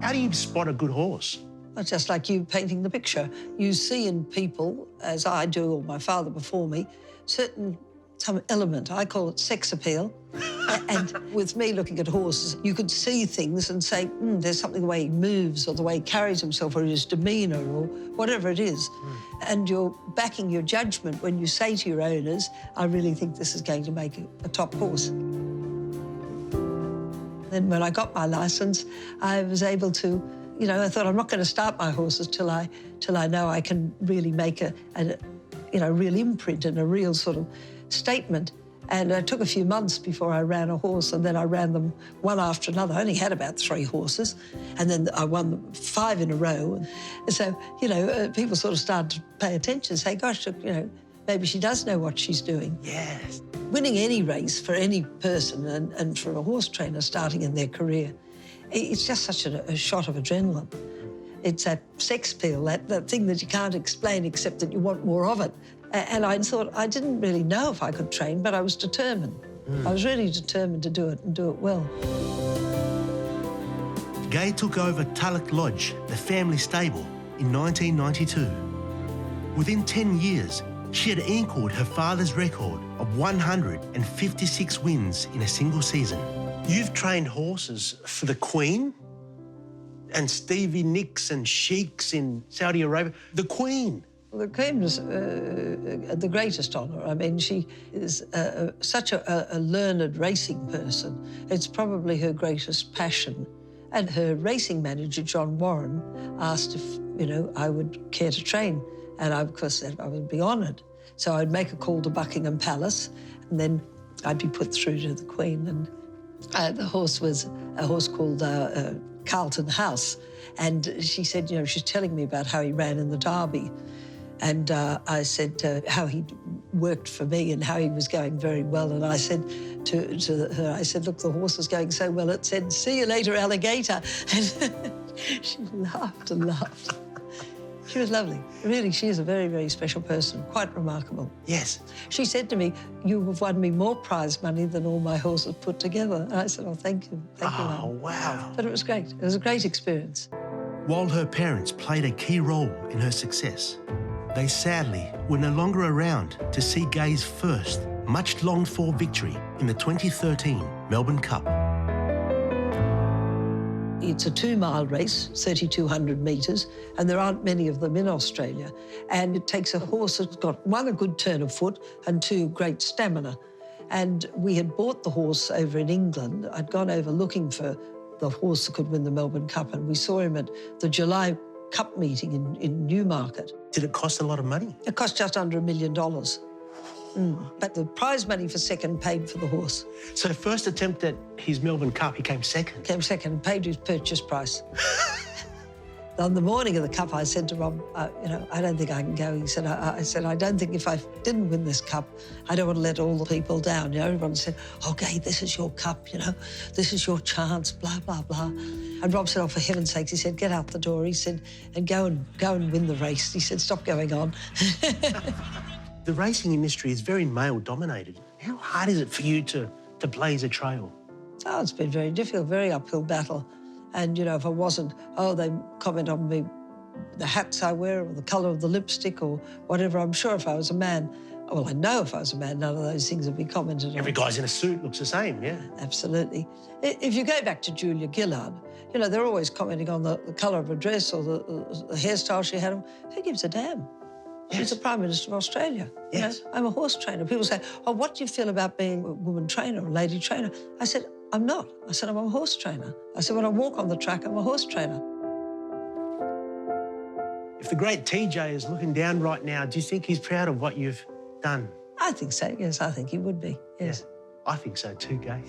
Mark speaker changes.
Speaker 1: How do you spot a good horse?
Speaker 2: Well, just like you painting the picture. You see in people, as I do, or my father before me, some element, I call it sex appeal. And with me looking at horses, you could see things and say, there's something the way he moves or the way he carries himself or his demeanour or whatever it is. And you're backing your judgment when you say to your owners, I really think this is going to make a top horse. Then when I got my licence, I was able to, I thought I'm not going to start my horses till I know I can really make a real imprint and a real sort of statement. And it took a few months before I ran a horse, and then I ran them one after another. I only had about 3 horses, and then I won 5 in a row. And so, people sort of started to pay attention, say, gosh, maybe she does know what she's doing.
Speaker 1: Yes.
Speaker 2: Winning any race for any person and for a horse trainer starting in their career, it's just such a shot of adrenaline. It's that sex appeal, that thing that you can't explain except that you want more of it. And I thought, I didn't really know if I could train, but I was determined. I was really determined to do it and do it well.
Speaker 1: Gai took over Tulloch Lodge, the family stable, in 1992. Within 10 years, she had equalled her father's record of 156 wins in a single season. You've trained horses for the Queen and Stevie Nicks and sheiks in Saudi Arabia. The Queen.
Speaker 2: The Queen was the greatest honour. I mean, she is such a learned racing person. It's probably her greatest passion. And her racing manager, John Warren, asked if, I would care to train. And I, of course, said I would be honoured. So I'd make a call to Buckingham Palace, and then I'd be put through to the Queen. And the horse was a horse called Carlton House. And she said, she's telling me about how he ran in the Derby. And I said how he worked for me and how he was going very well. And I said to her, I said, look, the horse is going so well, it said, see you later, alligator. And she laughed and laughed. She was lovely. Really, she is a very, very special person, quite remarkable.
Speaker 1: Yes.
Speaker 2: She said to me, you have won me more prize money than all my horses put together. And I said, oh, thank you. Thank you,
Speaker 1: Oh, wow.
Speaker 2: But it was great. It was a great experience.
Speaker 1: While her parents played a key role in her success, they sadly were no longer around to see Gai's first, much longed-for victory in the 2013 Melbourne Cup.
Speaker 2: It's a 2-mile race, 3,200 metres, and there aren't many of them in Australia. And it takes a horse that's got, 1, a good turn of foot, and 2, great stamina. And we had bought the horse over in England. I'd gone over looking for the horse that could win the Melbourne Cup, and we saw him at the July Cup meeting in Newmarket.
Speaker 1: Did it cost a lot of money?
Speaker 2: It cost just under $1 million. But the prize money for second paid for the horse.
Speaker 1: So first attempt at his Melbourne Cup, he came second?
Speaker 2: Came second and paid his purchase price. On the morning of the Cup, I said to Rob, I don't think I can go. He said, I said, I don't think if I didn't win this Cup, I don't want to let all the people down. Everyone said, oh, Gai, this is your Cup, this is your chance, blah, blah, blah. And Rob said, oh, for heaven's sakes, he said, get out the door. He said, and go and win the race. He said, stop going on.
Speaker 1: The racing industry is very male-dominated. How hard is it for you to blaze a trail?
Speaker 2: Oh, it's been very difficult, very uphill battle. And, if I wasn't, they comment on me, the hats I wear or the colour of the lipstick or whatever. I'm sure if I was a man, well, I know if I was a man, none of those things would be commented on.
Speaker 1: Every guy's in a suit looks the same, yeah.
Speaker 2: Absolutely. If you go back to Julia Gillard, they're always commenting on the colour of her dress or the hairstyle she had on. Who gives a damn?
Speaker 1: Yes.
Speaker 2: She's the Prime Minister of Australia.
Speaker 1: Yes.
Speaker 2: I'm a horse trainer. People say, oh, what do you feel about being a woman trainer or a lady trainer? I said, I'm not. I said, I'm a horse trainer. I said, when I walk on the track, I'm a horse trainer.
Speaker 1: If the great TJ is looking down right now, do you think he's proud of what you've done?
Speaker 2: I think so, yes. I think he would be, yes.
Speaker 1: Yeah, I think so too, Gai.